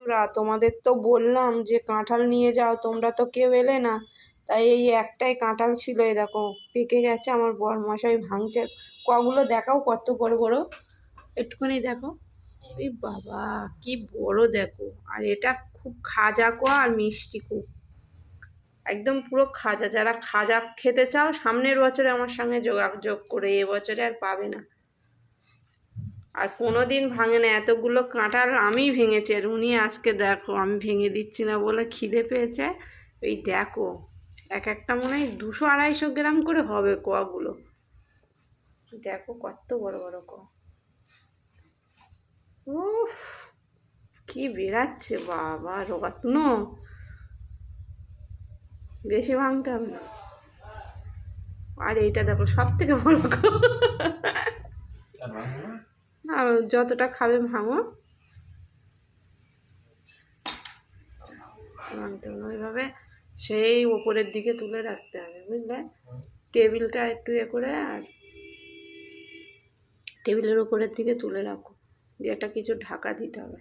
দর্শকরা, তোমাদের তো বললাম যে কাঁঠাল নিয়ে যাও, তোমরা তো কেউ এলে না। তাই এই একটাই কাঁঠাল ছিল, এই দেখো পেকে গেছে, আমার বরমশাই ভাঙছে। কগুলো দেখাও, কত বড় বড়, একটুখানি দেখো। এই বাবা কি বড় দেখো। আর এটা খুব খাজা কোয়া আর মিষ্টি খুব, একদম পুরো খাজা। যারা খাজা খেতে চাও সামনের বছরে আমার সঙ্গে যোগাযোগ করে, এবছরে আর পাবে না। আর কোনো দিন ভাঙে না, এতগুলো কাঁঠাল আমি ভেঙেছি। আর উনি আজকে দেখো আমি ভেঙে দিচ্ছি না বলে খিদে পেয়েছে। এই দেখো এক একটা মনে হয় 200-250 গ্রাম করে হবে কোয়াগুলো। দেখো কত বড় বড় কোয়া। উফ কি বেরাচ্ছে বাবা, রত্ন বেশি ভাঙতে হবে না। আর এইটা দেখো সব থেকে বড় কোয়া। আর যতটা খাবে ভাঙো, ভাঙতে হবে ওইভাবে। সেই ওপরের দিকে তুলে রাখতে হবে, বুঝলে? টেবিলটা একটু এ করে, আর টেবিলের উপরের দিকে তুলে রাখো, দিয়ে একটা কিছু ঢাকা দিতে হবে।